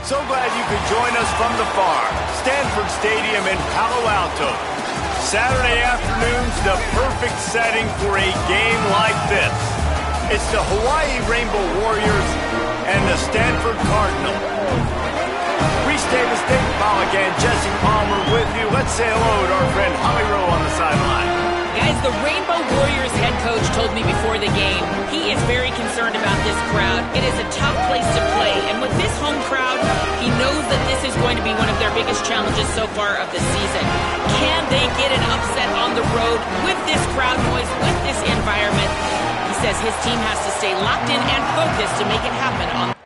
So glad you could join us from the farm, Stanford Stadium in Palo Alto. Saturday afternoon's the perfect setting for a game like this. It's the Hawaii Rainbow Warriors and the Stanford Cardinal. Reese Davis, Dave Pollock, and Jesse Palmer with you. Let's say hello to our friend Holly Rowe on the sideline. Guys, the Rainbow Warriors head coach told me before the game he is very concerned about this crowd. It is a tough place to play, and with this home crowd, he knows that this is going to be one of their biggest challenges so far of the season. Can they get an upset on the road with this crowd noise, with this environment? He says his team has to stay locked in and focused to make it happen on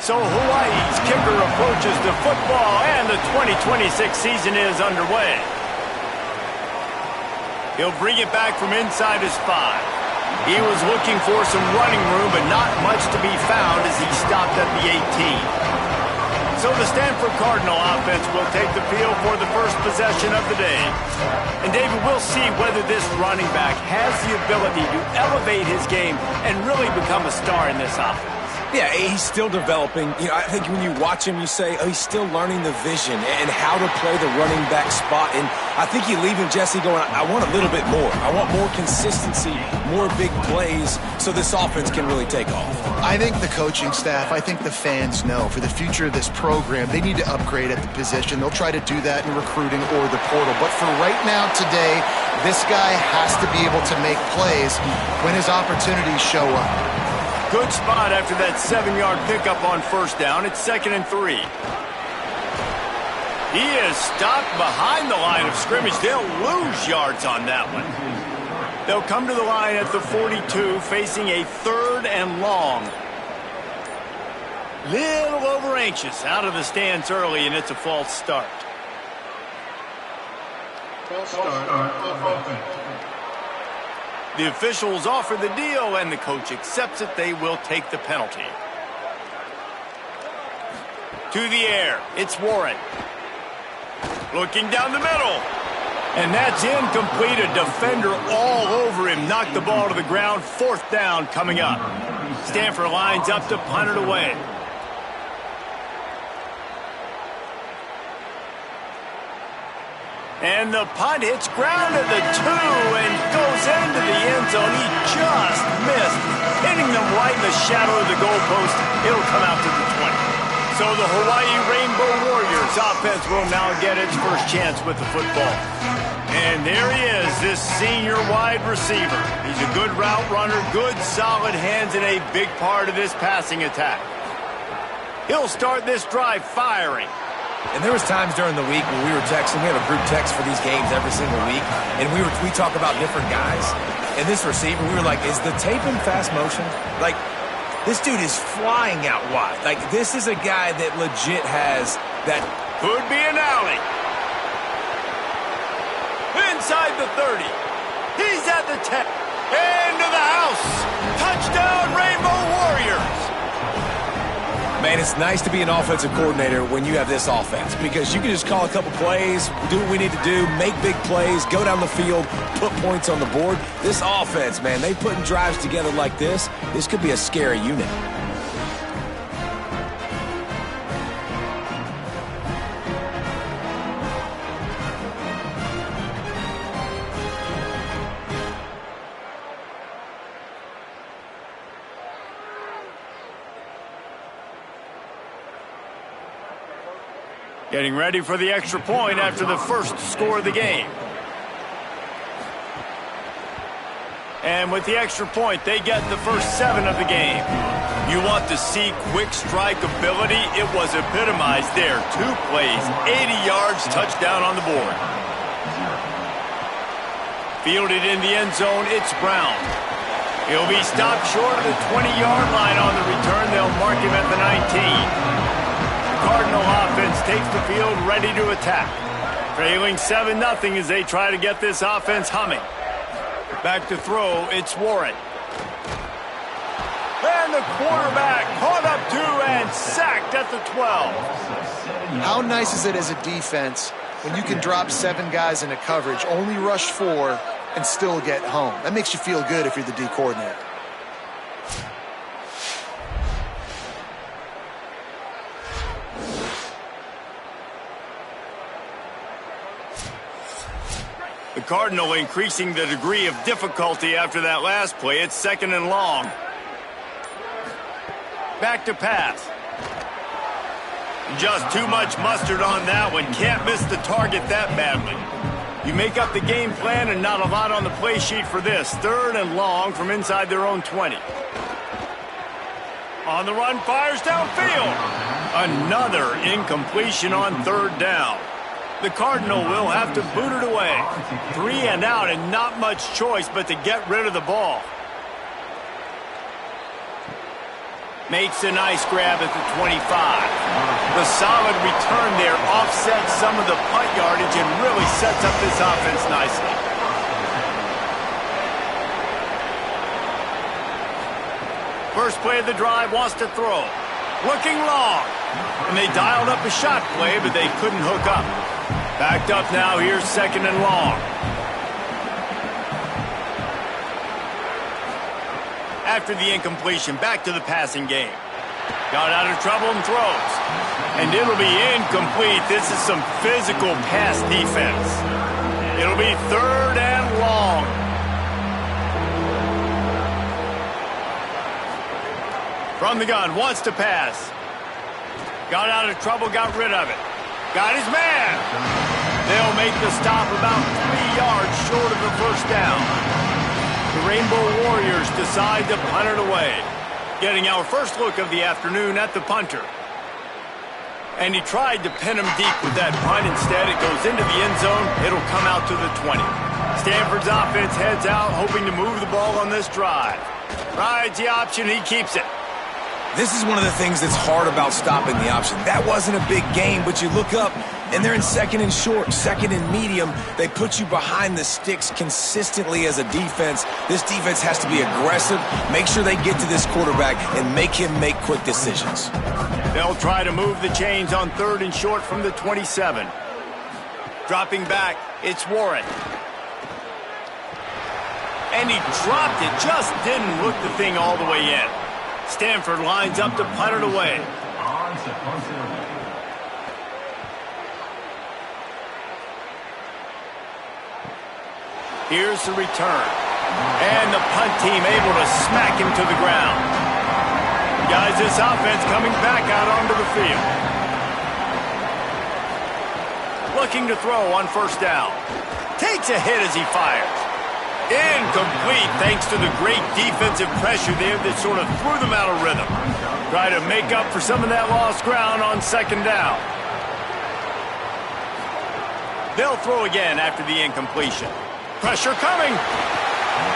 So Hawaii's kicker approaches the football, and the 2026 season is underway. He'll bring it back from inside his 5. He was looking for some running room, but not much to be found as he stopped at the 18. So the Stanford Cardinal offense will take the field for the first possession of the day. And David, we'll see whether this running back has the ability to elevate his game and really become a star in this offense. Yeah, he's still developing. I think when you watch him, you say, oh, he's still learning the vision and how to play the running back spot. And I think you're leaving Jesse going, I want a little bit more. I want more consistency, more big plays, so this offense can really take off. I think the coaching staff, I think the fans know for the future of this program, they need to upgrade at the position. They'll try to do that in recruiting or the portal. But for right now, today, this guy has to be able to make plays when his opportunities show up. Good spot after that 7-yard pickup on first down. It's 2nd and 3. He is stopped behind the line of scrimmage. They'll lose yards on that one. They'll come to the line at the 42, facing a 3rd and long. Little over anxious out of the stance early, and it's a false start. False start. The officials offer the deal, and the coach accepts it. They will take the penalty. To the air, it's Warren. Looking down the middle. And that's incomplete. A defender all over him. Knocked the ball to the ground. 4th down coming up. Stanford lines up to punt it away. And the punt hits ground at the 2 and goes into the end zone. He just missed, hitting them right in the shadow of the goalpost. It'll come out to the 20. So the Hawaii Rainbow Warriors offense will now get its first chance with the football. And there he is, this senior wide receiver. He's a good route runner, good solid hands, and a big part of this passing attack. He'll start this drive firing. And there was times during the week when we were texting. We have a group text for these games every single week, and we talk about different guys. And this receiver, we were like, is the tape in fast motion? Like, this dude is flying out wide. Like, this is a guy that legit has that. Could be an alley. Inside the 30. He's at the 10. Into the house. Touchdown, Rainbow Warriors. Man, it's nice to be an offensive coordinator when you have this offense because you can just call a couple plays, do what we need to do, make big plays, go down the field, put points on the board. This offense, man, they putting drives together like this. This could be a scary unit. Getting ready for the extra point after the first score of the game. And with the extra point, they get the first 7 of the game. You want to see quick strike ability? It was epitomized there. 2 plays, 80 yards, touchdown on the board. Fielded in the end zone, it's Brown. He'll be stopped short of the 20-yard line on the return. They'll mark him at the 19. Cardinal offense takes the field ready to attack. Trailing 7-0 as they try to get this offense humming. Back to throw, it's Warren. And the quarterback caught up to and sacked at the 12. How nice is it as a defense when you can drop 7 guys into coverage, only rush 4, and still get home. That makes you feel good if you're the D coordinator. The Cardinal increasing the degree of difficulty after that last play. It's 2nd and long. Back to pass. Just too much mustard on that one. Can't miss the target that badly. You make up the game plan and not a lot on the play sheet for this. 3rd and long from inside their own 20. On the run, fires downfield. Another incompletion on 3rd down. The Cardinal will have to boot it away. 3 and out and not much choice but to get rid of the ball. Makes a nice grab at the 25. The solid return there offsets some of the punt yardage and really sets up this offense nicely. First play of the drive, wants to throw. Looking long. And they dialed up a shot play, but they couldn't hook up. Backed up now, here's 2nd and long. After the incompletion, back to the passing game. Got out of trouble and throws. And it'll be incomplete. This is some physical pass defense. It'll be 3rd and long. From the gun, wants to pass. Got out of trouble, got rid of it. Got his man. They'll make the stop about 3 yards short of the 1st down. The Rainbow Warriors decide to punt it away. Getting our first look of the afternoon at the punter. And he tried to pin him deep with that punt. Instead, it goes into the end zone. It'll come out to the 20. Stanford's offense heads out, hoping to move the ball on this drive. Rides the option, he keeps it. This is one of the things that's hard about stopping the option. That wasn't a big gain, but you look up, and they're in 2nd and short, 2nd and medium. They put you behind the sticks consistently as a defense. This defense has to be aggressive, make sure they get to this quarterback, and make him make quick decisions. They'll try to move the chains on 3rd and short from the 27. Dropping back, it's Warren. And he dropped it, just didn't look the thing all the way in. Stanford lines up to punt it away. Here's the return. And the punt team able to smack him to the ground. Guys, this offense coming back out onto the field. Looking to throw on 1st down. Takes a hit as he fires. Incomplete thanks to the great defensive pressure there that sort of threw them out of rhythm. Try to make up for some of that lost ground on 2nd down. They'll throw again after the incompletion. Pressure coming.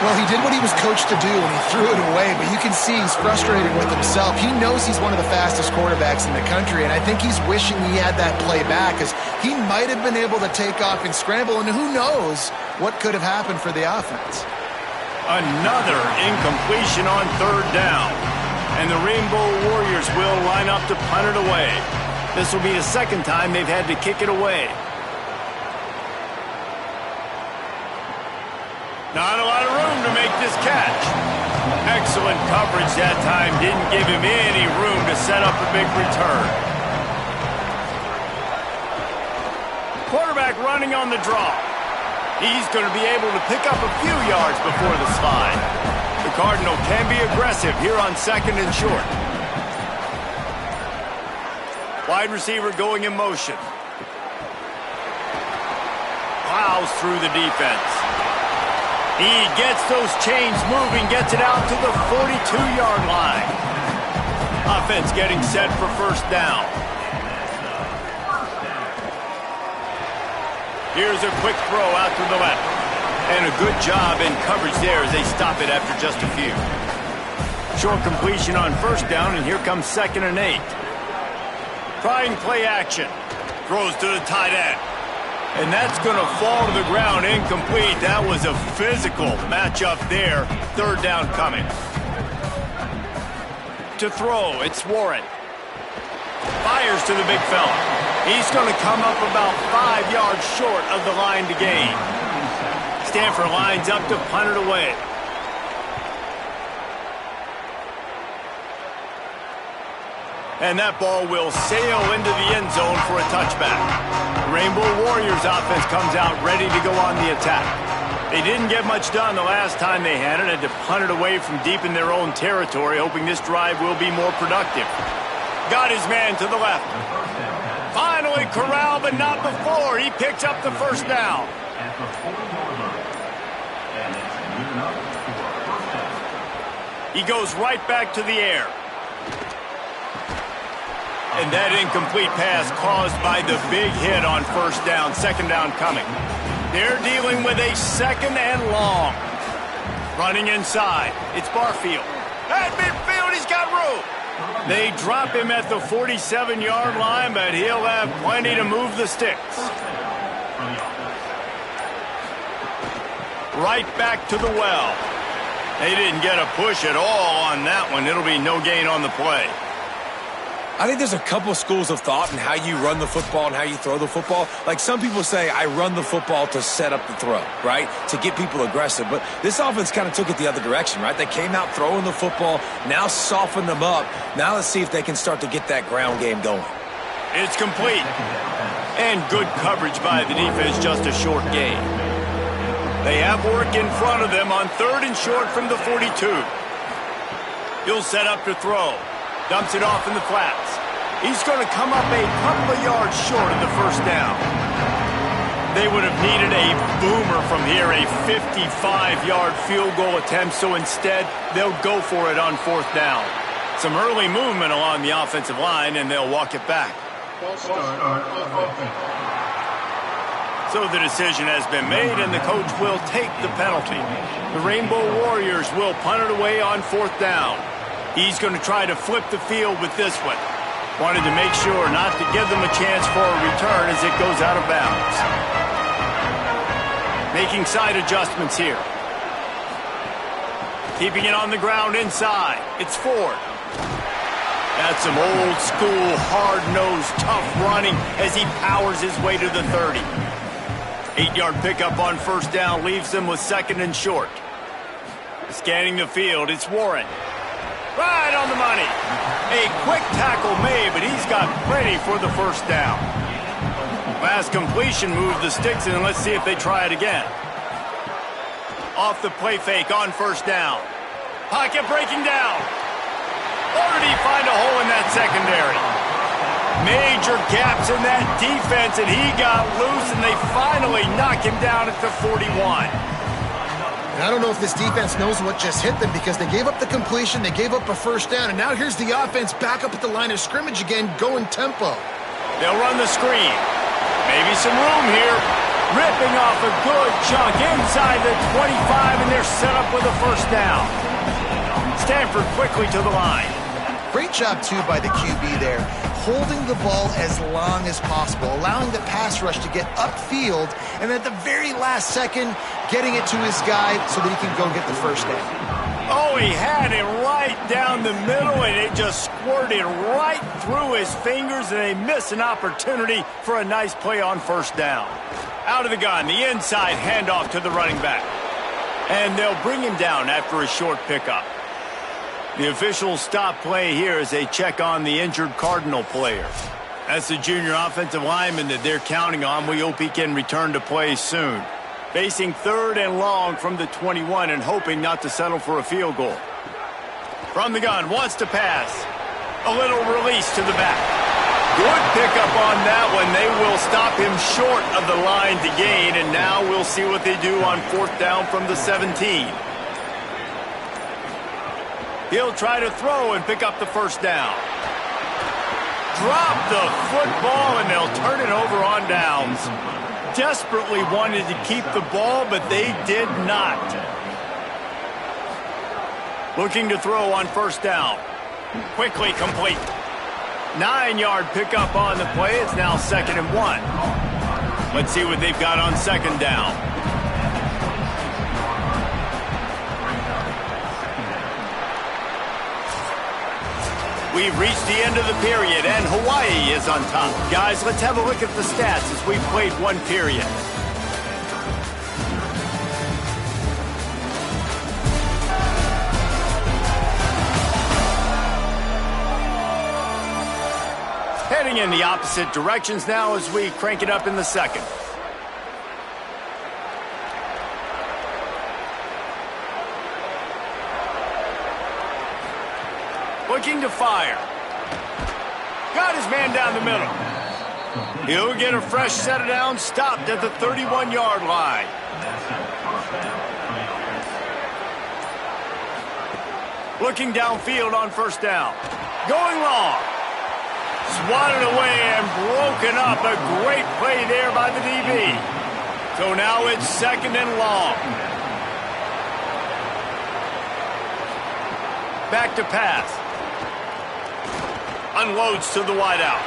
Well, he did what he was coached to do and he threw it away, but you can see he's frustrated with himself. He knows he's one of the fastest quarterbacks in the country, and I think he's wishing he had that play back because he might have been able to take off and scramble, and who knows what could have happened for the offense. Another incompletion on 3rd down, and the Rainbow Warriors will line up to punt it away. This will be the 2nd time they've had to kick it away. Not a lot of room to make this catch. Excellent coverage that time. Didn't give him any room to set up a big return. Quarterback running on the draw. He's going to be able to pick up a few yards before the slide. The Cardinal can be aggressive here on 2nd and short. Wide receiver going in motion. Plows through the defense. He gets those chains moving, gets it out to the 42-yard line. Offense getting set for 1st down. Here's a quick throw out to the left. And a good job in coverage there as they stop it after just a few. Short completion on 1st down, and here comes 2nd and 8. Trying play action. Throws to the tight end. And that's going to fall to the ground incomplete. That was a physical matchup there. 3rd down coming. To throw, it's Warren. Fires to the big fella. He's going to come up about 5 yards short of the line to gain. Stanford lines up to punt it away. And that ball will sail into the end zone for a touchback. The Rainbow Warriors offense comes out ready to go on the attack. They didn't get much done the last time they had it, had to punt it away from deep in their own territory, hoping this drive will be more productive. Got his man to the left. Finally corralled, but not before. He picks up the first down. He goes right back to the air. And that incomplete pass caused by the big hit on first down, second down coming. They're dealing with a second and long. Running inside, it's Barfield. At midfield, he's got room. They drop him at the 47-yard line, but he'll have plenty to move the sticks. Right back to the well. They didn't get a push at all on that one. It'll be no gain on the play. I think there's a couple schools of thought in how you run the football and how you throw the football. Like some people say, I run the football to set up the throw, right? To get people aggressive. But this offense kind of took it the other direction, right? They came out throwing the football, now softened them up. Now let's see if they can start to get that ground game going. It's complete. And good coverage by the defense, just a short gain. They have work in front of them on 3rd and short from the 42. He'll set up to throw. Dumps it off in the flats. He's going to come up a couple of yards short of the first down. They would have needed a boomer from here, a 55-yard field goal attempt, so instead they'll go for it on 4th down. Some early movement along the offensive line, and they'll walk it back. So the decision has been made, and the coach will take the penalty. The Rainbow Warriors will punt it away on 4th down. He's going to try to flip the field with this one. Wanted to make sure not to give them a chance for a return as it goes out of bounds. Making side adjustments here. Keeping it on the ground inside. It's Ford. That's some old school, hard-nosed, tough running as he powers his way to the 30. 8-yard pickup on 1st down leaves them with 2nd and short. Scanning the field, it's Warren. Right on the money. A quick tackle made, but he's got plenty for the 1st down. Last completion moved the sticks, and let's see if they try it again. Off the play fake on 1st down. Pocket breaking down. Or did he find a hole in that secondary? Major gaps in that defense, and he got loose, and they finally knock him down at the 41. And I don't know if this defense knows what just hit them because they gave up the completion, they gave up a 1st down, and now here's the offense back up at the line of scrimmage again, going tempo. They'll run the screen. Maybe some room here. Ripping off a good chunk inside the 25, and they're set up with a 1st down. Stanford quickly to the line. Great job, too, by the QB there, holding the ball as long as possible, allowing the pass rush to get upfield, and at the very last second, getting it to his guy so that he can go get the 1st down. Oh, he had it right down the middle, and it just squirted right through his fingers, and they miss an opportunity for a nice play on 1st down. Out of the gun, the inside handoff to the running back. And they'll bring him down after a short pickup. The officials stop play here as they check on the injured Cardinal player. That's the junior offensive lineman that they're counting on. We hope he can return to play soon. Facing 3rd and long from the 21 and hoping not to settle for a field goal. From the gun, wants to pass. A little release to the back. Good pickup on that one. They will stop him short of the line to gain, and now we'll see what they do on 4th down from the 17. He'll try to throw and pick up the 1st down. Drop the football, and they'll turn it over on downs. Desperately wanted to keep the ball, but they did not. Looking to throw on 1st down. Quickly complete. 9-yard pickup on the play. It's now 2nd and 1. Let's see what they've got on 2nd down. we've reached the end of the period, and Hawaii is on top. Guys, let's have a look at the stats as we've played one period. Heading in the opposite directions now as we crank it up in the second. Looking to fire. Got his man down the middle. He'll get a fresh set of downs, stopped at the 31-yard line. Looking downfield on first down. Going long. Swatted away and broken up. A great play there by the DB. So now it's second and long. Back to pass. Unloads to the wideout.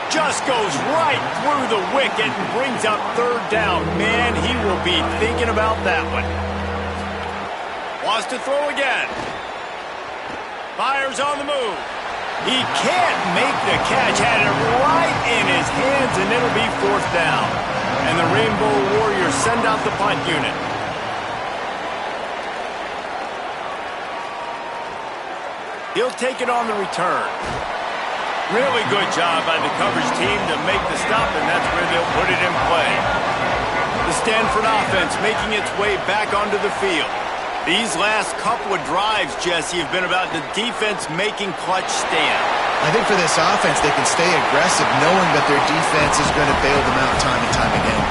Just goes right through the wicket and brings up third down. Man, he will be thinking about that one. Wants to throw again. Fires on the move. He can't make the catch. Had it right in his hands, and it'll be fourth down. And the Rainbow Warriors send out the punt unit. He'll take it on the return. Really good job by the coverage team to make the stop, and that's where they'll put it in play. The Stanford offense making its way back onto the field. These last couple of drives, Jesse, have been about the defense making clutch stand. I think for this offense, they can stay aggressive knowing that their defense is going to bail them out time and time again.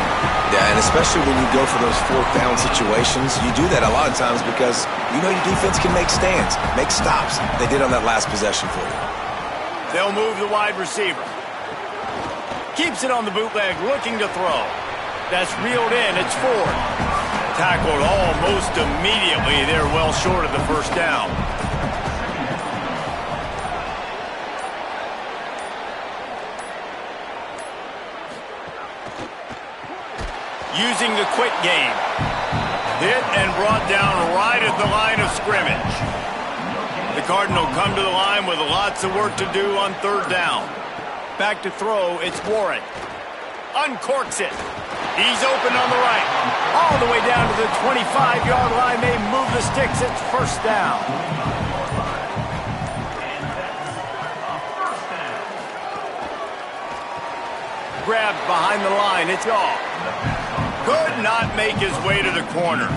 Yeah, and especially when you go for those fourth down situations, you do that a lot of times because you know your defense can make stands, make stops. They did on that last possession for you. They'll move the wide receiver. Keeps it on the bootleg, looking to throw. That's reeled in. It's Ford. Tackled almost immediately. They're well short of the first down. Using the quick game. Hit and brought down right at the line of scrimmage. The Cardinal come to the line with lots of work to do on third down. Back to throw, it's Warren. Uncorks it. He's open on the right. All the way down to the 25-yard line. They move the sticks. It's first down. Grabbed behind the line. It's off. Could not make his way to the corner.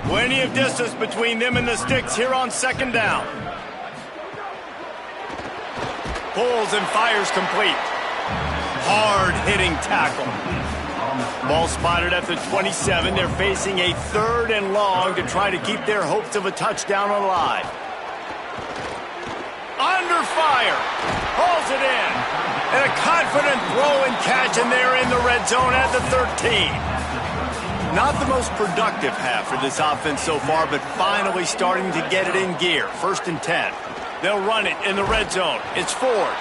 Plenty of distance between them and the sticks here on second down. Pulls and fires complete. Hard-hitting tackle. Ball spotted at the 27. They're facing a third and long to try to keep their hopes of a touchdown alive. Under fire. Pulls it in. And a confident throw and catch, and they're in the red zone at the 13. Not the most productive half for this offense so far, but finally starting to get it in gear. First and 10. They'll run it in the red zone. It's Ford.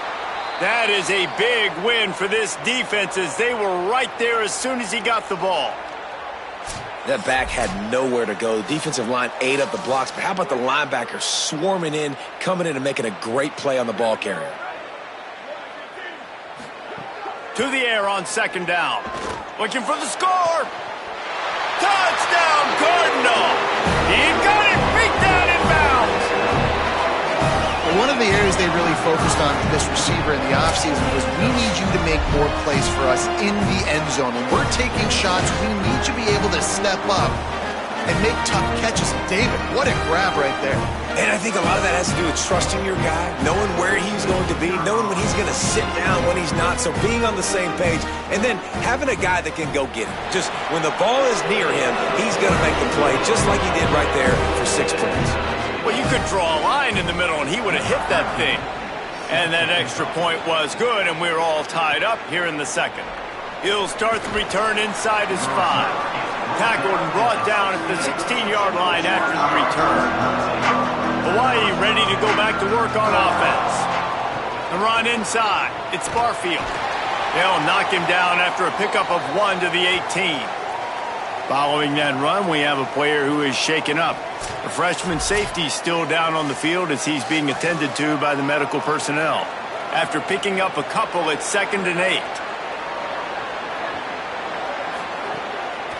That is a big win for this defense as they were right there as soon as he got the ball. That back had nowhere to go. The defensive line ate up the blocks, but how about the linebacker swarming in, coming in and making a great play on the ball carrier? To the air on second down. Looking for the score. Touchdown, Cardinal! He got it beat down in bounds. Well, one of the areas they really focused on with this receiver in the offseason was we need you to make more plays for us in the end zone. When we're taking shots, we need to be able to step up and make tough catches. David, what a grab right there. And I think a lot of that has to do with trusting your guy, knowing where he's going to be, knowing when he's going to sit down, when he's not, so being on the same page, and then having a guy that can go get it. Just when the ball is near him, he's going to make the play, just like he did right there for 6 points. Well, you could draw a line in the middle, and he would have hit that thing. And that extra point was good, and we're all tied up here in the second. He'll start the return inside his 5. Tackled and brought down at the 16-yard line after the return. Hawaii ready to go back to work on offense. The run inside. It's Barfield. They'll knock him down after a pickup of 1 to the 18. Following that run, we have a player who is shaken up. The freshman safety still down on the field as he's being attended to by the medical personnel. After picking up a couple at 2nd and 8.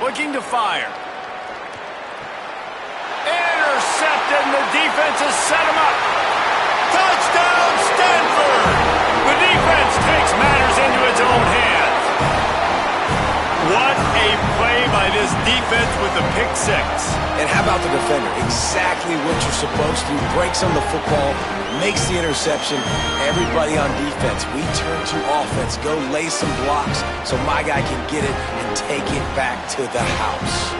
Looking to fire. Intercepted, and the defense has set him up. Touchdown, Stanford! The defense takes matters into its own hands. What a play by this defense with the pick 6. And how about the defender? Exactly what you're supposed to do. Breaks on the football, makes the interception. Everybody on defense, we turn to offense. Go lay some blocks so my guy can get it and take it back to the house.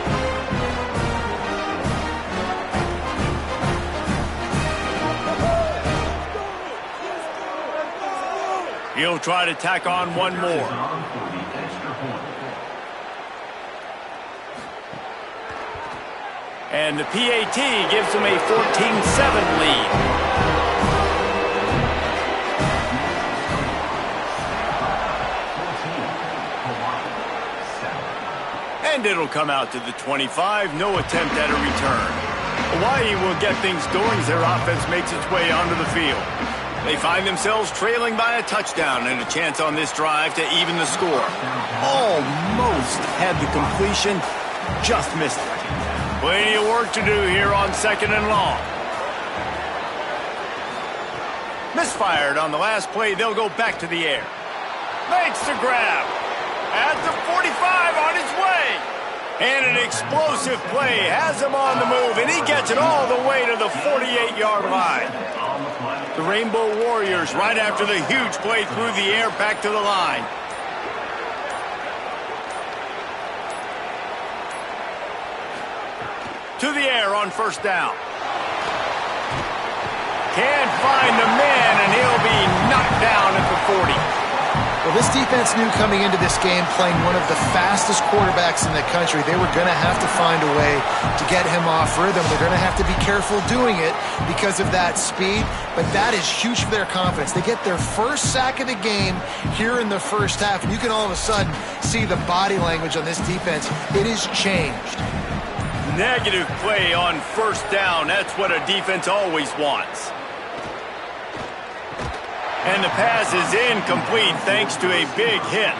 He'll try to tack on one more. And the PAT gives him a 14-7 lead. And it'll come out to the 25. No attempt at a return. Hawaii will get things going as their offense makes its way onto the field. They find themselves trailing by a touchdown and a chance on this drive to even the score. Almost had the completion, just missed it. Plenty of work to do here on 2nd and long. Misfired on the last play. They'll go back to the air. Makes the grab. At the 45 on his way. And an explosive play has him on the move, and he gets it all the way to the 48-yard line. The Rainbow Warriors right after the huge play through the air back to the line. To the air on 1st down. Can't find the man, and he'll be knocked down at the 40. Well, this defense knew coming into this game, playing one of the fastest quarterbacks in the country, they were going to have to find a way to get him off rhythm. They're going to have to be careful doing it because of that speed, but that is huge for their confidence. They get their first sack of the game here in the first half, and you can all of a sudden see the body language on this defense. It has changed. Negative play on 1st down. That's what a defense always wants. And the pass is incomplete thanks to a big hit.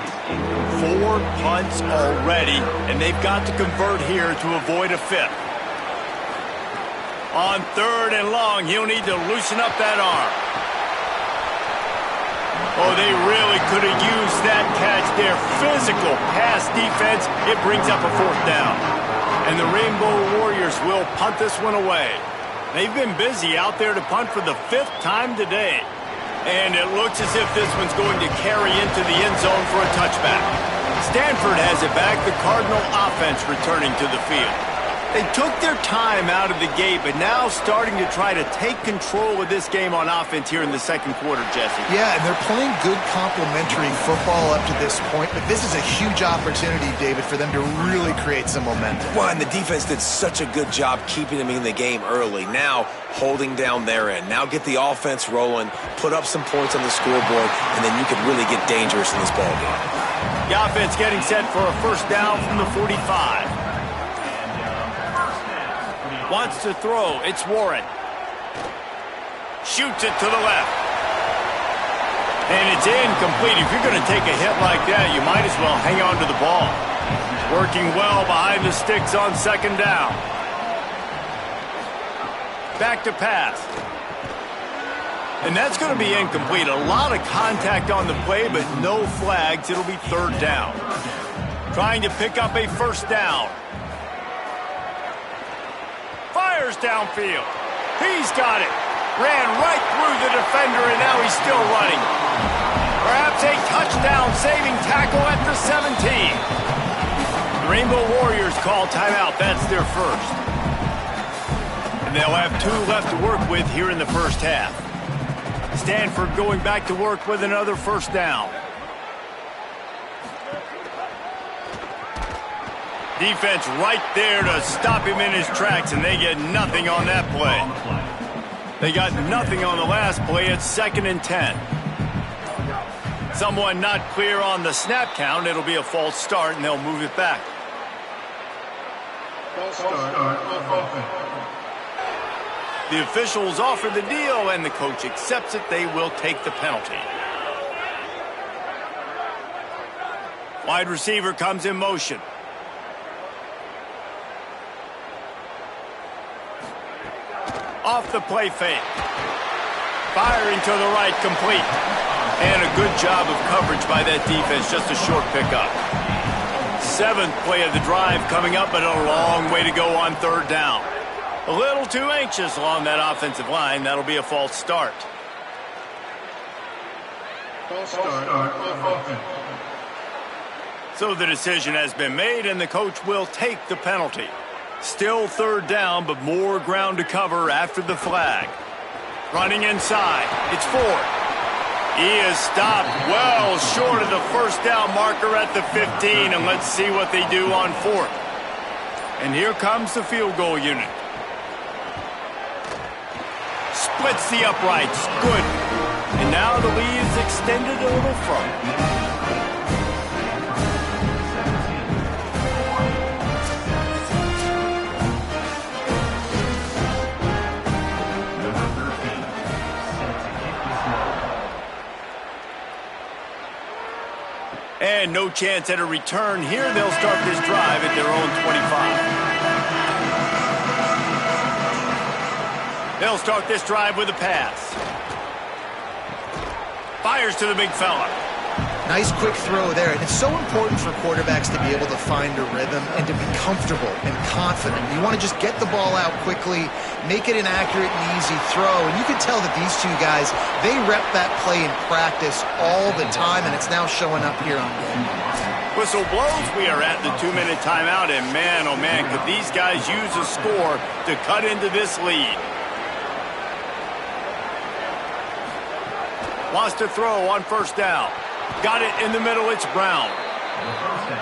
4 punts already, and they've got to convert here to avoid a 5th. On 3rd and long, he'll need to loosen up that arm. Oh, they really could have used that catch there. Physical pass defense. It brings up a 4th down. And the Rainbow Warriors will punt this one away. They've been busy out there to punt for the 5th time today. And it looks as if this one's going to carry into the end zone for a touchback. Stanford has it back, the Cardinal offense returning to the field. They took their time out of the gate, but now starting to try to take control of this game on offense here in the 2nd quarter, Jesse. Yeah, and they're playing good complementary football up to this point, but this is a huge opportunity, David, for them to really create some momentum. Well, and the defense did such a good job keeping them in the game early. Now, holding down their end. Now get the offense rolling, put up some points on the scoreboard, and then you could really get dangerous in this ballgame. The offense getting set for a 1st down from the 45. Wants to throw. It's Warren. Shoots it to the left. And it's incomplete. If you're going to take a hit like that, you might as well hang on to the ball. Working well behind the sticks on 2nd down. Back to pass. And that's going to be incomplete. A lot of contact on the play, but no flags. It'll be 3rd down. Trying to pick up a 1st down. Fires downfield. He's got it. Ran right through the defender, and now he's still running. Perhaps a touchdown-saving tackle at the 17. The Rainbow Warriors call timeout. That's their first. And they'll have 2 left to work with here in the first half. Stanford going back to work with another 1st down. Defense right there to stop him in his tracks, and they get nothing on that play. They got nothing on the last play. It's 2nd and 10. Someone not clear on the snap count. It'll be a false start, and they'll move it back. False start on offense. The officials offer the deal, and the coach accepts it. They will take the penalty. Wide receiver comes in motion. Off the play fake. Firing to the right, complete. And a good job of coverage by that defense, just a short pickup. 7th play of the drive coming up, but a long way to go on 3rd down. A little too anxious along that offensive line. That'll be a false start. False start on offense. So the decision has been made, and the coach will take the penalty. Still 3rd down, but more ground to cover after the flag. Running inside. It's Ford. He is stopped well short of the 1st down marker at the 15, and let's see what they do on 4th. And here comes the field goal unit. Splits the uprights. Good. And now the lead is extended a little further. And no chance at a return here. They'll start this drive at their own 25. They'll start this drive with a pass. Fires to the big fella. Nice quick throw there. And it's so important for quarterbacks to be able to find a rhythm and to be comfortable and confident. You want to just get the ball out quickly, make it an accurate and easy throw. And you can tell that these two guys, they rep that play in practice all the time, and it's now showing up here on game. Whistle blows. We are at the 2-minute timeout, and man, oh man, could these guys use a score to cut into this lead. Wants to throw on 1st down. Got it in the middle. It's Brown.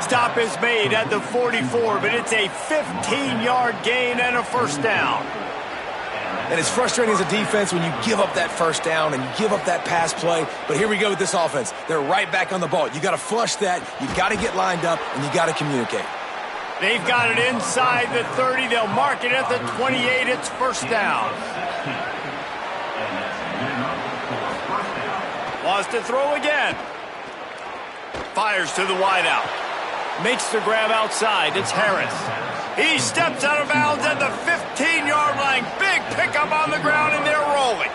Stop is made at the 44, but it's a 15-yard gain and a 1st down. And it's frustrating as a defense when you give up that 1st down and you give up that pass play. But here we go with this offense. They're right back on the ball. You got to flush that. You got to get lined up, and you got to communicate. They've got it inside the 30. They'll mark it at the 28. It's 1st down. Wants to throw again. Fires to the wideout. Makes the grab outside. It's Harris. He steps out of bounds at the 15-yard line. Big pickup on the ground, and they're rolling.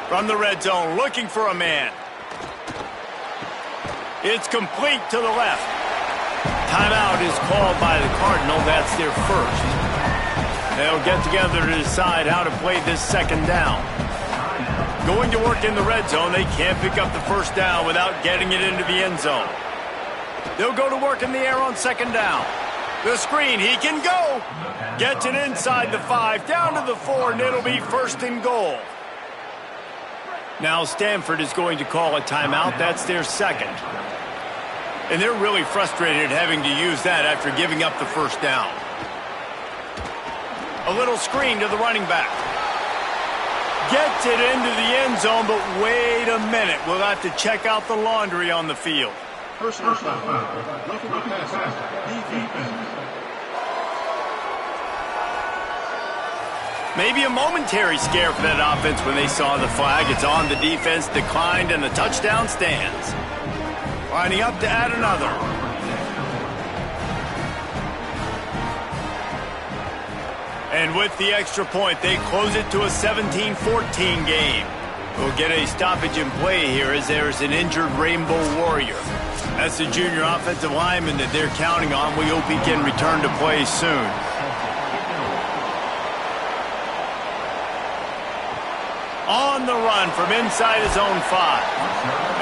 From the red zone, looking for a man. It's complete to the left. Timeout is called by the Cardinal. That's their 1st. They'll get together to decide how to play this 2nd down. Going to work in the red zone. They can't pick up the 1st down without getting it into the end zone. They'll go to work in the air on 2nd down. The screen, he can go. Gets it inside the 5, down to the 4, and it'll be 1st and goal. Now Stanford is going to call a timeout. That's their 2nd. And they're really frustrated having to use that after giving up the 1st down. A little screen to the running back. Gets it into the end zone, but wait a minute. We'll have to check out the laundry on the field. Personal foul. Roughing the passer. Defense. Maybe a momentary scare for that offense when they saw the flag. It's on the defense, declined, and the touchdown stands. Lining up to add another. And with the extra point, they close it to a 17-14 game. We'll get a stoppage in play here as there's an injured Rainbow Warrior. That's the junior offensive lineman that they're counting on. We hope he can return to play soon. On the run from inside his own 5.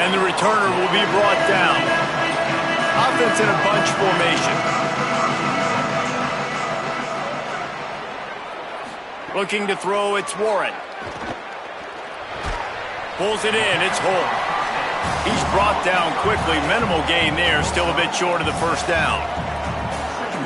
And the returner will be brought down. Offense in a bunch formation. Looking to throw, it's Warren. Pulls it in, it's Holt. He's brought down quickly. Minimal gain there, still a bit short of the 1st down.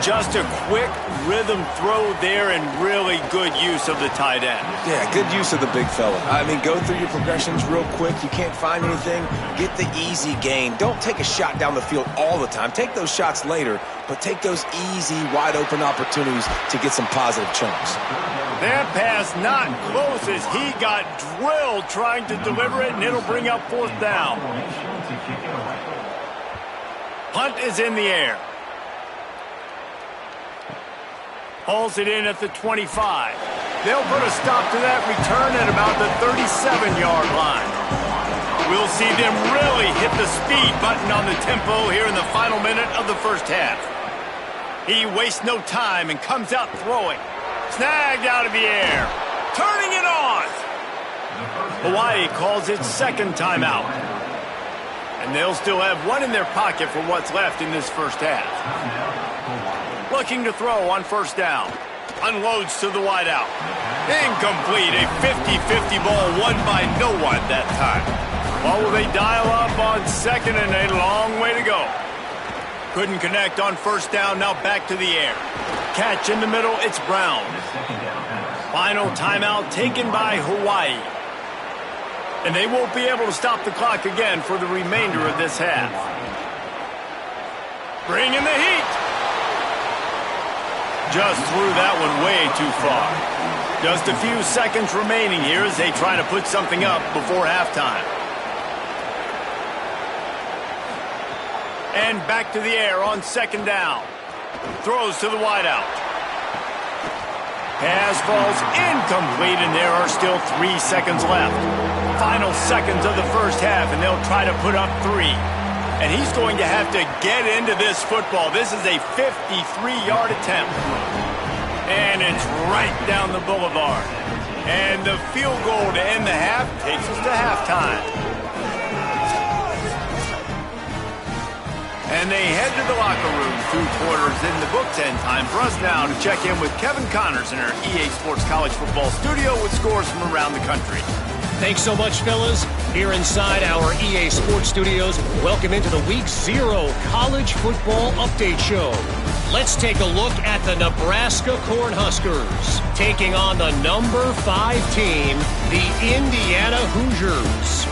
Just a quick rhythm throw there and really good use of the tight end. Yeah, good use of the big fella. I mean, go through your progressions real quick. You can't find anything. Get the easy gain. Don't take a shot down the field all the time. Take those shots later, but take those easy, wide-open opportunities to get some positive chunks. That pass not close as he got drilled trying to deliver it, and it'll bring up 4th down. Punt is in the air. Hauls it in at the 25. They'll put a stop to that return at about the 37-yard line. We'll see them really hit the speed button on the tempo here in the final minute of the first half. He wastes no time and comes out throwing. Snagged out of the air. Turning it on. Hawaii calls its 2nd timeout. And they'll still have one in their pocket for what's left in this first half. Looking to throw on 1st down. Unloads to the wideout. Incomplete. A 50-50 ball won by no one that time. Well, will they dial up on 2nd and a long way to go? Couldn't connect on 1st down. Now back to the air. Catch in the middle. It's Brown. Final timeout taken by Hawaii. And they won't be able to stop the clock again for the remainder of this half. Bringing the heat. Just threw that one way too far. Just a few seconds remaining here as they try to put something up before halftime. And back to the air on 2nd down. Throws to the wideout. Pass falls incomplete, and there are still 3 seconds left. Final seconds of the first half, and they'll try to put up 3. And he's going to have to get into this football. This is a 53-yard attempt. And it's right down the boulevard. And the field goal to end the half takes us to halftime. And they head to the locker room. 2 quarters in the books, and time for us now to check in with Kevin Connors in our EA Sports College Football studio with scores from around the country. Thanks so much, fellas. Here inside our EA Sports Studios, welcome into the Week 0 College Football Update Show. Let's take a look at the Nebraska Cornhuskers taking on the number 5 team, the Indiana Hoosiers.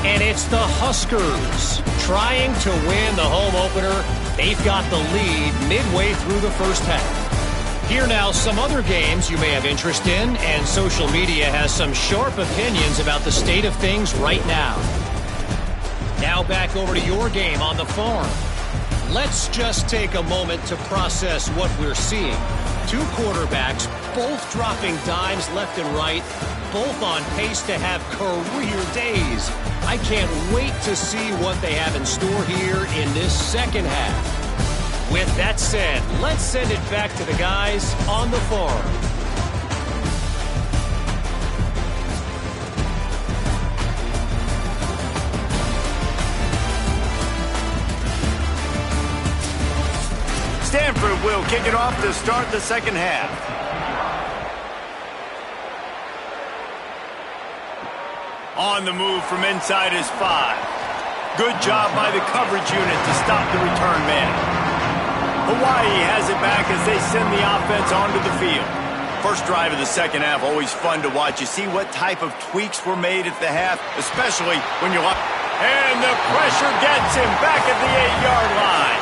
And it's the Huskers trying to win the home opener. They've got the lead midway through the first half. Here now, some other games you may have interest in, and social media has some sharp opinions about the state of things right now. Now back over to your game on the farm. Let's just take a moment to process what we're seeing. 2 quarterbacks, both dropping dimes left and right, both on pace to have career days. I can't wait to see what they have in store here in this second half. With that said, let's send it back to the guys on the farm. Stanford will kick it off to start the second half. On the move from inside is 5. Good job by the coverage unit to stop the return man. Hawaii has it back as they send the offense onto the field. First drive of the second half, always fun to watch. You see what type of tweaks were made at the half, especially when you're... And the pressure gets him back at the 8-yard line.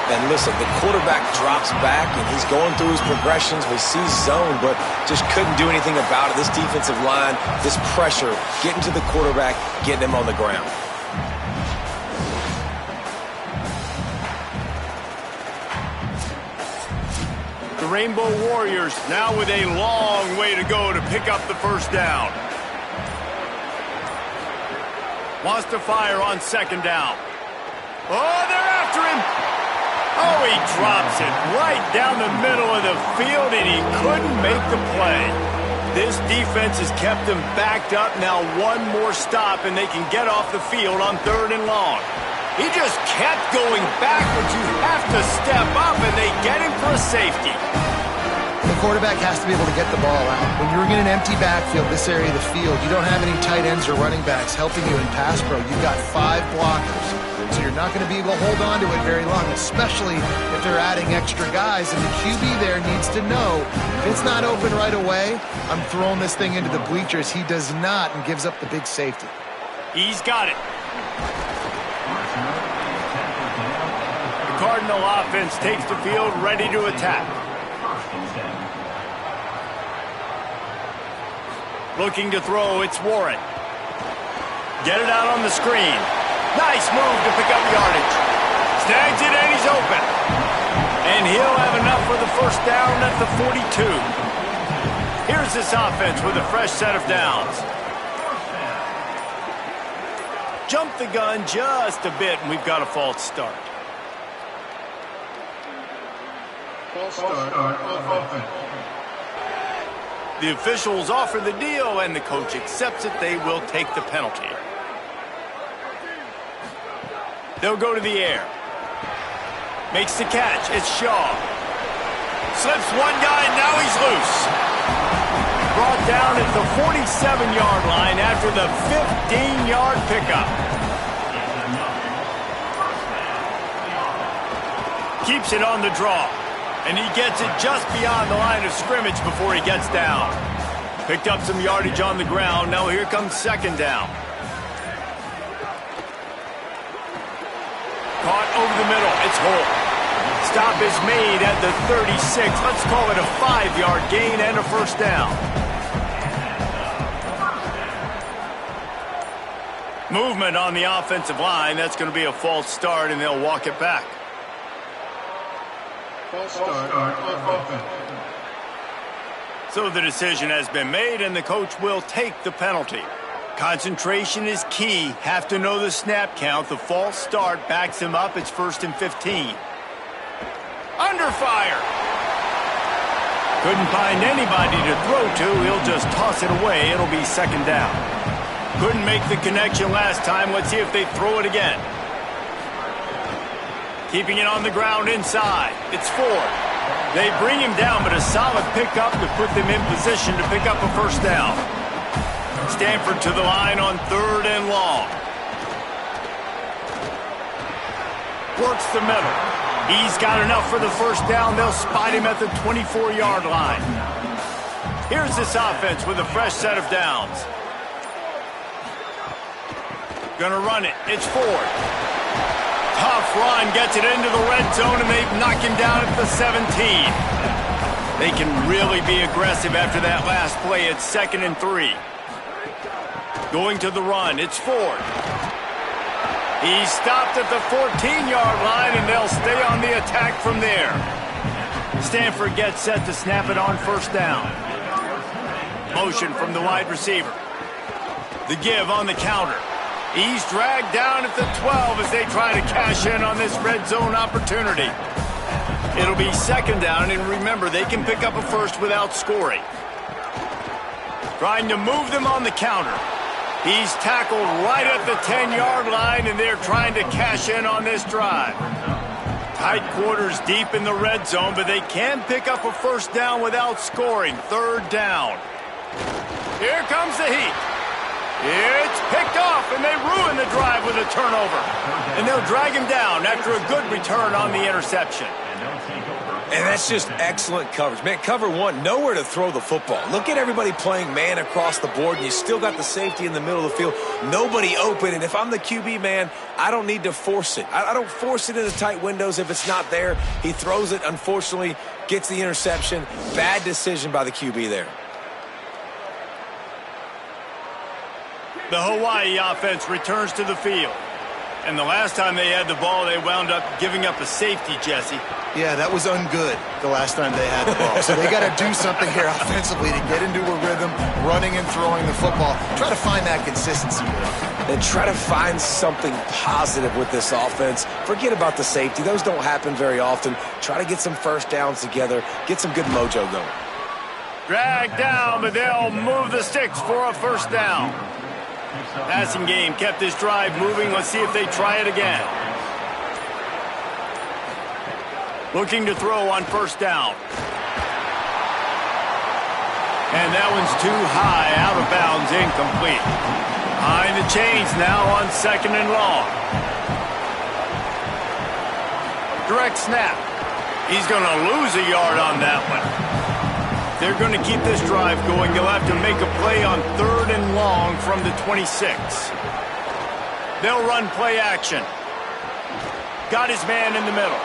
And listen, the quarterback drops back, and he's going through his progressions. We see zone, but just couldn't do anything about it. This defensive line, this pressure, getting to the quarterback, getting him on the ground. The Rainbow Warriors now with a long way to go to pick up the first down. Wants to fire on 2nd down. Oh, they're after him. Oh, he drops it right down the middle of the field, and he couldn't make the play. This defense has kept them backed up. Now one more stop, and they can get off the field on 3rd and long. He just kept going backwards. You have to step up, and they get him for a safety. The quarterback has to be able to get the ball out. When you're in an empty backfield, this area of the field, you don't have any tight ends or running backs helping you in pass pro. You've got 5 blockers. So you're not going to be able to hold on to it very long, especially if they're adding extra guys. And the QB there needs to know, if it's not open right away, I'm throwing this thing into the bleachers. He does not and gives up the big safety. He's got it. The Cardinal offense takes the field, ready to attack. Looking to throw, it's Warren. Get it out on the screen. Nice move to pick up yardage. Snags it and he's open. And he'll have enough for the first down at the 42. Here's this offense with a fresh set of downs. Jump the gun just a bit and we've got a false start. False start on offense. The officials offer the deal and the coach accepts it. They will take the penalty. They'll go to the air. Makes the catch. It's Shaw. Slips one guy, now he's loose. Brought down at the 47-yard line after the 15-yard pickup. Keeps it on the draw. And he gets it just beyond the line of scrimmage before he gets down. Picked up some yardage on the ground. Now here comes second down. Caught over the middle. It's Holt. Stop is made at the 36. Let's call it a 5-yard gain and a first down. Movement on the offensive line. That's going to be a false start, and they'll walk it back. False start on offense. So the decision has been made, and the coach will take the penalty. Concentration is key. Have to know the snap count. The false start backs him up. It's 1st and 15. Under fire. Couldn't find anybody to throw to. He'll just toss it away. It'll be second down. Couldn't make the connection last time. Let's see if they throw it again. Keeping it on the ground inside. It's Ford. They bring him down, but a solid pickup to put them in position to pick up a first down. Stanford to the line on 3rd and long. Works the middle. He's got enough for the first down. They'll spot him at the 24-yard line. Here's this offense with a fresh set of downs. Gonna run it. It's Ford. Tough run, gets it into the red zone, and they've knocked him down at the 17. They can really be aggressive after that last play. It's 2nd and 3. Going to the run, it's Ford. He's stopped at the 14-yard line, and they'll stay on the attack from there. Stanford gets set to snap it on first down. Motion from the wide receiver. The give on the counter. He's dragged down at the 12 as they try to cash in on this red zone opportunity. It'll be second down, and remember, they can pick up a first without scoring. Trying to move them on the counter. He's tackled right at the 10-yard line, and they're trying to cash in on this drive. Tight quarters deep in the red zone, but they can pick up a first down without scoring. Third down. Here comes the heat. It's picked off, and they ruin the drive with a turnover. And they'll drag him down after a good return on the interception. And that's just excellent coverage. Man, cover one, nowhere to throw the football. Look at everybody playing man across the board, and you still got the safety in the middle of the field. Nobody open, and if I'm the QB, man, I don't need to force it. I don't force it into tight windows if it's not there. He throws it, unfortunately, gets the interception. Bad decision by the QB there. The Hawaii offense returns to the field. And the last time they had the ball, they wound up giving up a safety, Jesse. Yeah, that was ungood the last time they had the ball. So they got to do something here offensively to get into a rhythm, running and throwing the football. Try to find that consistency here. And try to find something positive with this offense. Forget about the safety. Those don't happen very often. Try to get some first downs together. Get some good mojo going. Dragged down, but they'll move the sticks for a first down. Passing game kept this drive moving. Let's see if they try it again. Looking to throw on first down. And that one's too high, out of bounds, incomplete. Behind the chains now on 2nd and long. Direct snap. He's going to lose a yard on that one. They're going to keep this drive going. They'll have to make a play on 3rd and long from the 26. They'll run play action. Got his man in the middle.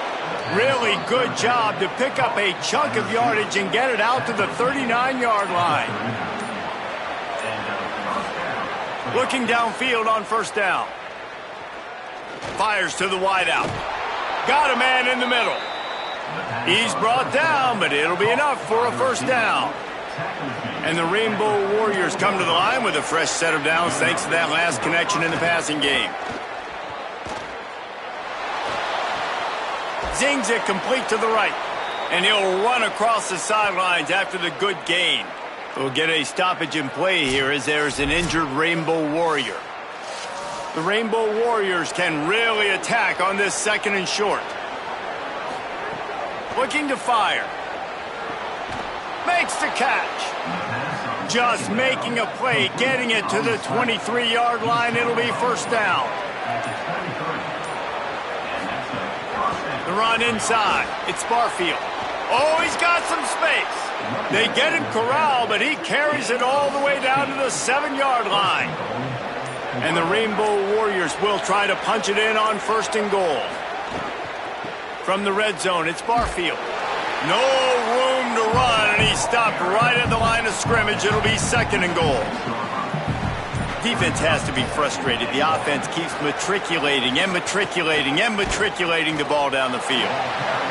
Really good job to pick up a chunk of yardage and get it out to the 39-yard line. Looking downfield on 1st down. Fires to the wideout. Got a man in the middle. He's brought down, but it'll be enough for a 1st down. And the Rainbow Warriors come to the line with a fresh set of downs thanks to that last connection in the passing game. Zings it complete to the right. And he'll run across the sidelines after the good gain. We'll get a stoppage in play here as there's an injured Rainbow Warrior. The Rainbow Warriors can really attack on this 2nd and short. Looking to fire. Makes the catch. Just making a play, getting it to the 23-yard line. It'll be 1st down. The run inside. It's Barfield. Oh, he's got some space. They get him corralled, but he carries it all the way down to the 7-yard line. And the Rainbow Warriors will try to punch it in on 1st and goal. From the red zone, it's Barfield. No room to run, and he stopped right at the line of scrimmage. It'll be 2nd and goal. Defense has to be frustrated. The offense keeps matriculating and matriculating and matriculating the ball down the field.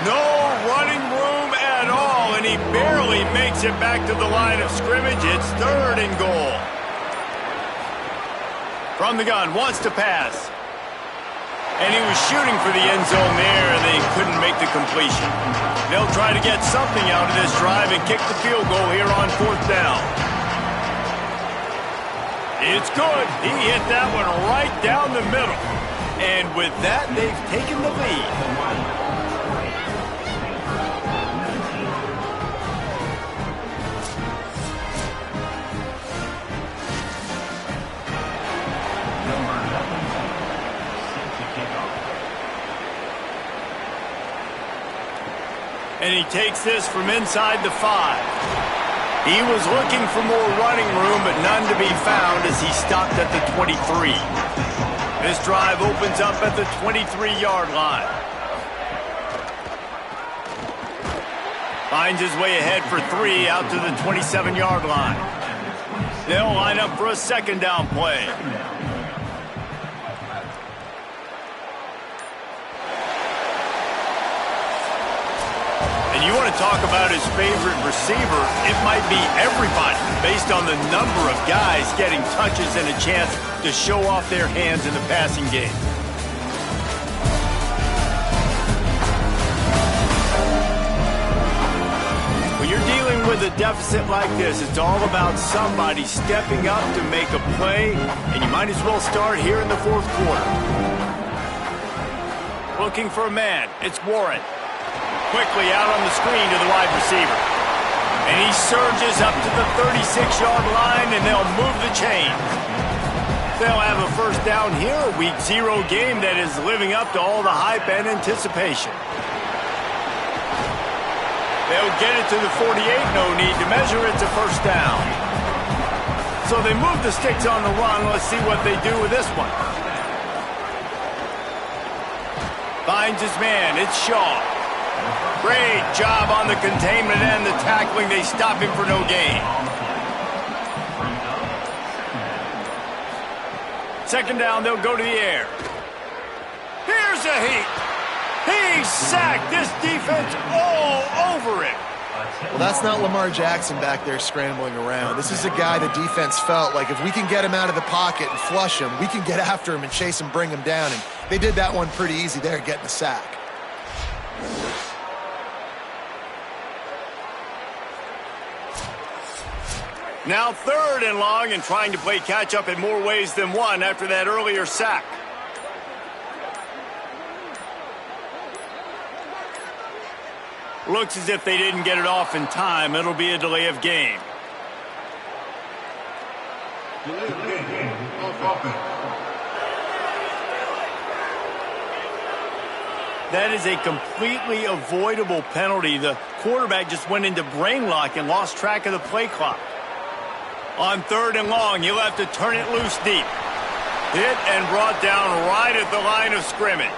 No running room at all, and he barely makes it back to the line of scrimmage. It's 3rd and goal. From the gun, wants to pass. And he was shooting for the end zone there, and they couldn't make the completion. They'll try to get something out of this drive and kick the field goal here on 4th down. It's good. He hit that one right down the middle. And with that, they've taken the lead. And he takes this from inside the 5. He was looking for more running room, but none to be found as he stopped at the 23. This drive opens up at the 23-yard line. Finds his way ahead for 3 out to the 27-yard line. They'll line up for a 2nd down play. You want to talk about his favorite receiver, it might be everybody based on the number of guys getting touches and a chance to show off their hands in the passing game. When you're dealing with a deficit like this, it's all about somebody stepping up to make a play, and you might as well start here in the 4th quarter. Looking for a man, it's Warren. Quickly out on the screen to the wide receiver. And he surges up to the 36-yard line, and they'll move the chain. They'll have a 1st down here, a Week 0 game that is living up to all the hype and anticipation. They'll get it to the 48, no need to measure. It's a 1st down. So they move the sticks on the run. Let's see what they do with this one. Finds his man, it's Shaw. Great job on the containment and the tackling. They stop him for no gain. 2nd down, they'll go to the air. Here's a heat. He sacked this defense all over it. Well, that's not Lamar Jackson back there scrambling around. This is a guy the defense felt like if we can get him out of the pocket and flush him, we can get after him and chase him, bring him down. And they did that one pretty easy there, getting the sack. Now 3rd and long and trying to play catch-up in more ways than one after that earlier sack. Looks as if they didn't get it off in time. It'll be a delay of game. Delay of game off offense. That is a completely avoidable penalty. The quarterback just went into brain lock and lost track of the play clock. On 3rd and long, he'll have to turn it loose deep. Hit and brought down right at the line of scrimmage.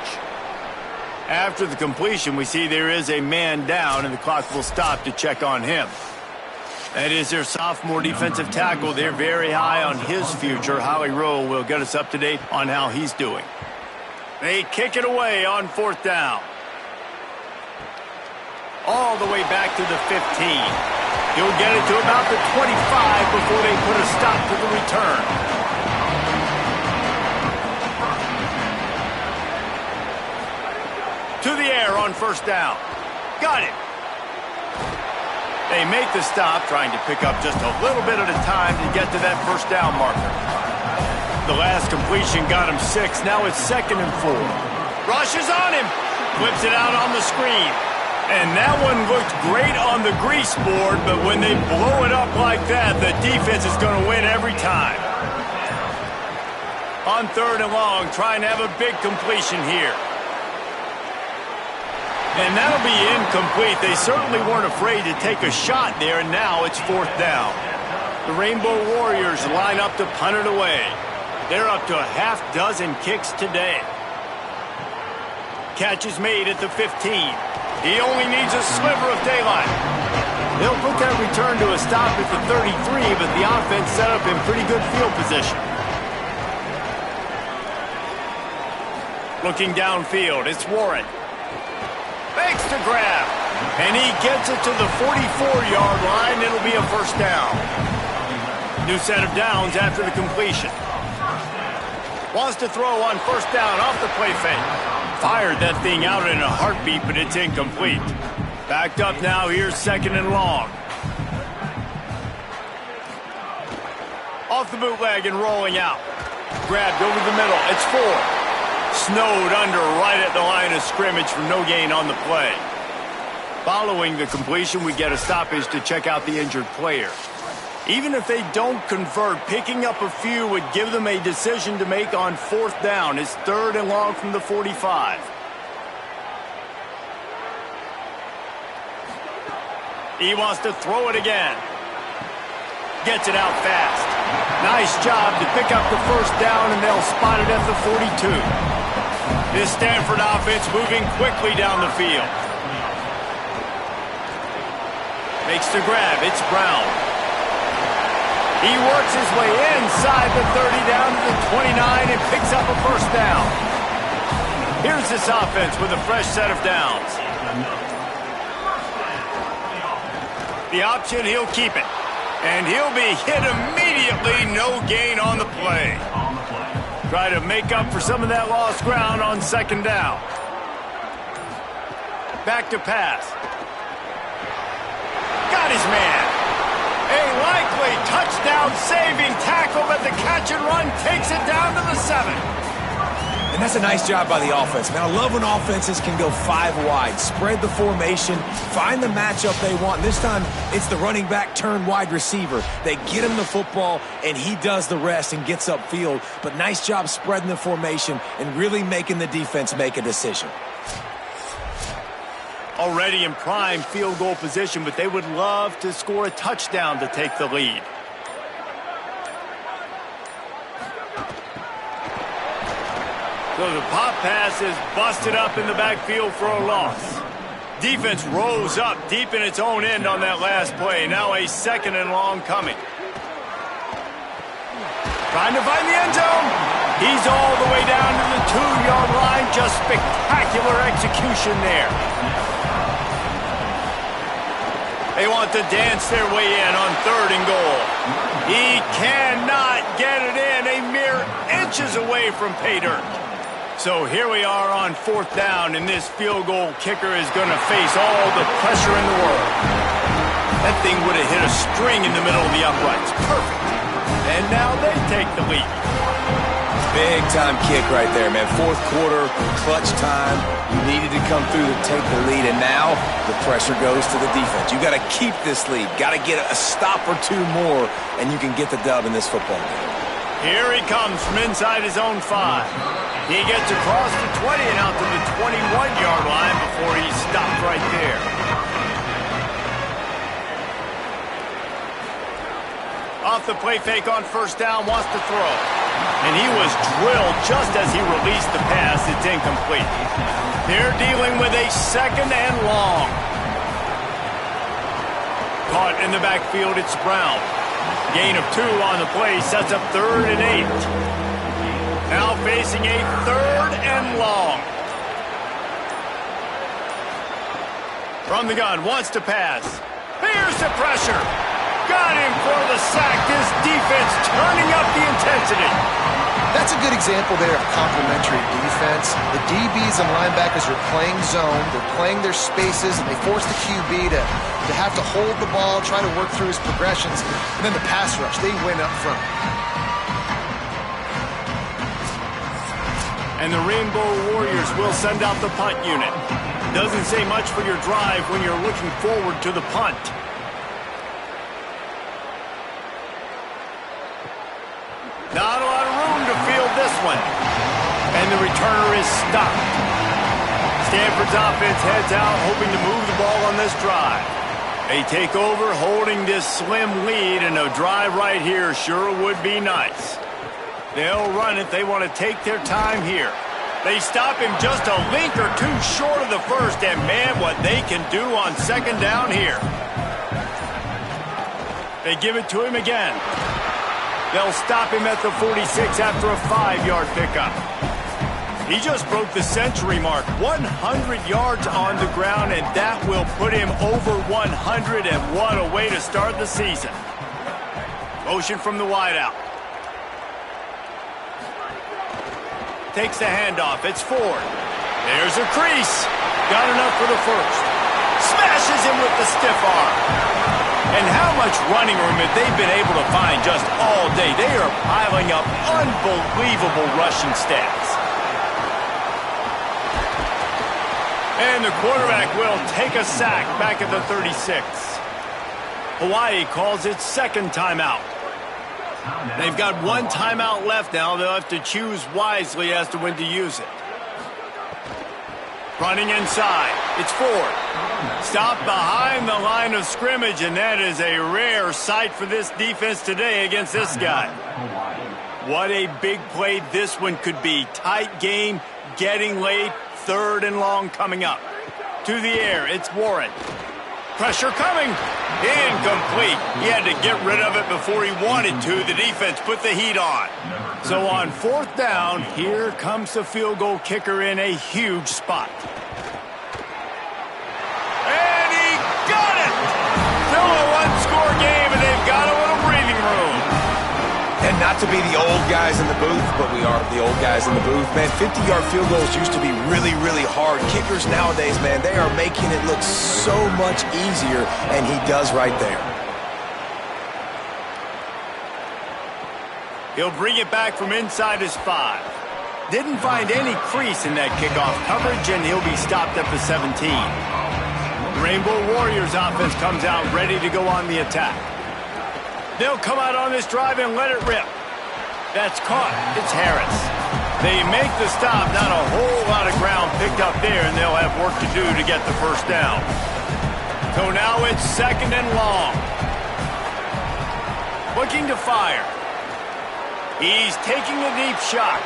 After the completion, we see there is a man down, and the clock will stop to check on him. That is their sophomore defensive tackle. They're very high on his future. Howie Rowe will get us up to date on how he's doing. They kick it away on 4th down. All the way back to the 15. He'll get it to about the 25 before they put a stop to the return. To the air on 1st down. Got it. They make the stop, trying to pick up just a little bit at a time to get to that 1st down marker. The last completion got him 6. Now it's 2nd and 4. Rushes on him. Flips it out on the screen. And that one looked great on the grease board, but when they blow it up like that, the defense is going to win every time. On 3rd and long, trying to have a big completion here. And that'll be incomplete. They certainly weren't afraid to take a shot there, and now it's 4th down. The Rainbow Warriors line up to punt it away. They're up to a half dozen kicks today. Catch is made at the 15. He only needs a sliver of daylight. They'll put that return to a stop at the 33, but the offense set up in pretty good field position. Looking downfield, it's Warren. Fakes to grab, and he gets it to the 44-yard line. It'll be a 1st down. New set of downs after the completion. Wants to throw on 1st down off the play fake. Fired that thing out in a heartbeat, but it's incomplete. Backed up now, here's 2nd and long. Off the bootleg and rolling out. Grabbed over the middle, it's 4. Snowed under right at the line of scrimmage for no gain on the play. Following the completion, we get a stoppage to check out the injured player. Even if they don't convert, picking up a few would give them a decision to make on 4th down. It's 3rd and long from the 45. He wants to throw it again. Gets it out fast. Nice job to pick up the 1st down, and they'll spot it at the 42. This Stanford offense moving quickly down the field. Makes the grab. It's Brown. He works his way inside the 30 down to the 29 and picks up a 1st down. Here's this offense with a fresh set of downs. The option, he'll keep it. And he'll be hit immediately. No gain on the play. Try to make up for some of that lost ground on 2nd down. Back to pass. Got his man. A likely touchdown-saving tackle, but the catch and run takes it down to the 7. And that's a nice job by the offense. Man, I love when offenses can go 5 wide, spread the formation, find the matchup they want. And this time, it's the running back turned wide receiver. They get him the football, and he does the rest and gets upfield. But nice job spreading the formation and really making the defense make a decision. Already in prime field goal position, but they would love to score a touchdown to take the lead. So the pop pass is busted up in the backfield for a loss. Defense rose up deep in its own end on that last play. Now a 2nd and long coming. Trying to find the end zone. He's all the way down to the 2-yard line. Just spectacular execution there. They want to dance their way in on 3rd and goal. He cannot get it in. A mere inches away from pay dirt. So here we are on 4th down, and this field goal kicker is going to face all the pressure in the world. That thing would have hit a string in the middle of the uprights. Perfect. And now they take the lead. Big time kick right there, man. 4th quarter, clutch time. You needed to come through to take the lead, and now the pressure goes to the defense. You got to keep this lead. Got to get a stop or 2 more, and you can get the dub in this football game. Here he comes from inside his own 5. He gets across the 20 and out to the 21-yard line before he stopped right there. Off the play fake on first down, wants to throw. And he was drilled just as he released the pass. It's incomplete. They're dealing with a second and long. Caught in the backfield, it's Brown. Gain of 2 on the play, sets up 3rd and 8. Now facing a 3rd and long. From the gun, wants to pass. Here's the pressure. Got him for the sack. This defense turning up the intensity. That's a good example there of complementary defense. The DBs and linebackers are playing zone. They're playing their spaces, and they force the QB to have to hold the ball, try to work through his progressions. And then the pass rush, they win up front. And the Rainbow Warriors will send out the punt unit. Doesn't say much for your drive when you're looking forward to the punt. Not a lot of room to field this one. And the returner is stopped. Stanford's offense heads out, hoping to move the ball on this drive. They take over, holding this slim lead, and a drive right here sure would be nice. They'll run it. They want to take their time here. They stop him just a link or 2 short of the first, and man, what they can do on second down here. They give it to him again. They'll stop him at the 46 after a 5-yard pickup. He just broke the century mark, 100 yards on the ground, and that will put him over 100, and what a way to start the season. Motion from the wideout. Takes the handoff. It's Ford. There's a crease. Got enough for the first. Smashes him with the stiff arm. And how much running room have they been able to find just all day? They are piling up unbelievable rushing stats. And the quarterback will take a sack back at the 36. Hawaii calls it second timeout. They've got 1 timeout left now. They'll have to choose wisely as to when to use it. Running inside. It's Ford. Stopped behind the line of scrimmage, and that is a rare sight for this defense today against this guy. What a big play this one could be. Tight game, getting late, 3rd and long coming up. To the air, it's Warren. Pressure coming. Incomplete. He had to get rid of it before he wanted to. The defense put the heat on. So on 4th down, here comes the field goal kicker in a huge spot. And he got it! Still a 1-score game, and they've got a little breathing room. And not to be the old guys in the booth, but we are the old guys in the booth. Man, 50-yard field goals used to be really, really hard. Kickers nowadays, man, they are making it look so much easier, and he does right there. He'll bring it back from inside his 5. Didn't find any crease in that kickoff coverage, and he'll be stopped at the 17. The Rainbow Warriors offense comes out ready to go on the attack. They'll come out on this drive and let it rip. That's caught. It's Harris. They make the stop. Not a whole lot of ground picked up there, and they'll have work to do to get the first down. So now it's second and long. Looking to fire. He's taking a deep shot.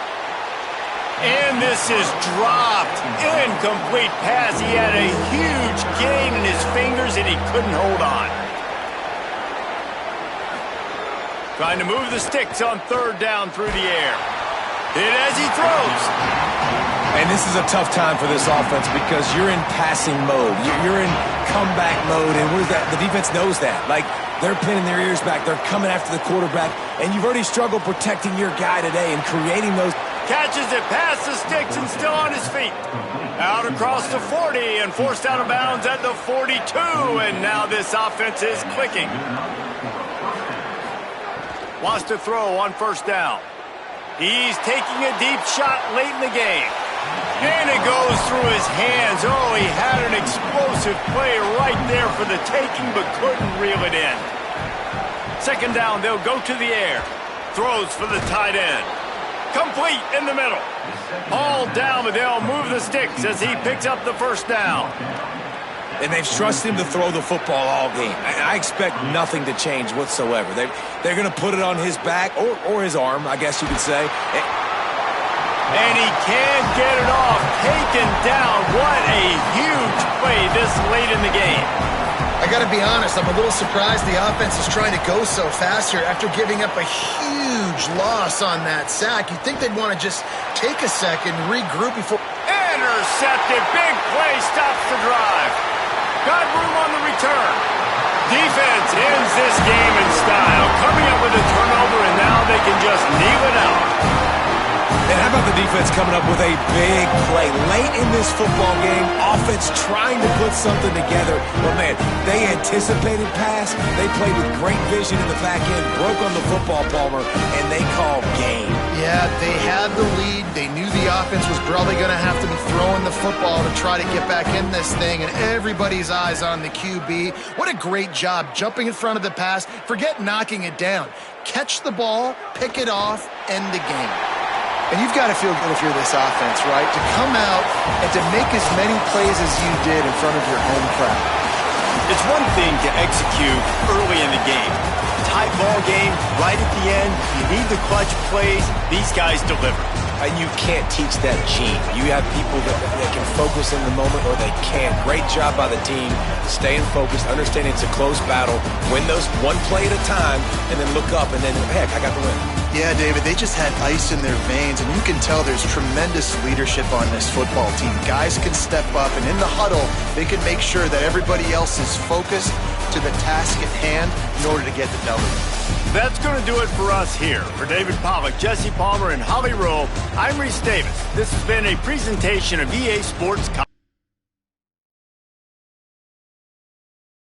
And this is dropped. Incomplete pass. He had a huge gain in his fingers, and he couldn't hold on. Trying to move the sticks on 3rd down through the air. Hit as he throws. And this is a tough time for this offense because you're in passing mode. You're in comeback mode, and what is that? The defense knows that. Like, they're pinning their ears back. They're coming after the quarterback, and you've already struggled protecting your guy today and creating those. Catches it past the sticks and still on his feet. Out across the 40 and forced out of bounds at the 42, and now this offense is clicking. Wants to throw on first down. He's taking a deep shot late in the game. And it goes through his hands. Oh, he had an explosive play right there for the taking, but couldn't reel it in. Second down, they'll go to the air. Throws for the tight end. Complete in the middle. All down, but they'll move the sticks as he picks up the first down. And they've trusted him to throw the football all game. I expect nothing to change whatsoever. They're going to put it on his back or his arm, I guess you could say. And he can't get it off. Taken down. What a huge play this late in the game. I got to be honest, I'm a little surprised the offense is trying to go so fast here after giving up a huge loss on that sack. You'd think they'd want to just take a second, regroup before... Intercepted. Big play. Stops the drive. Got room on the return. Defense ends this game in style. Coming up with a turnover, and now they can just kneel it out. And how about the defense coming up with a big play late in this football game? Offense trying to put something together. But, man, they anticipated pass. They played with great vision in the back end, broke on the football, Palmer, and they called game. Yeah, they had the lead. They knew the offense was probably going to have to be throwing the football to try to get back in this thing, and everybody's eyes on the QB. What a great job jumping in front of the pass. Forget knocking it down. Catch the ball, pick it off, end the game. And you've got to feel good if you're this offense, right? To come out and to make as many plays as you did in front of your home crowd. It's one thing to execute early in the game. Tight ball game, right at the end. You need the clutch plays. These guys deliver. And you can't teach that gene. You have people that can focus in the moment or they can't. Great job by the team, staying focused, understanding it's a close battle, win those one play at a time, and then look up and then, heck, I got the win. Yeah, David, they just had ice in their veins, and you can tell there's tremendous leadership on this football team. Guys can step up, and in the huddle, they can make sure that everybody else is focused to the task at hand in order to get the W. That's going to do it for us here. For David Pollack, Jesse Palmer, and Holly Rowe, I'm Reese Davis. This has been a presentation of EA Sports.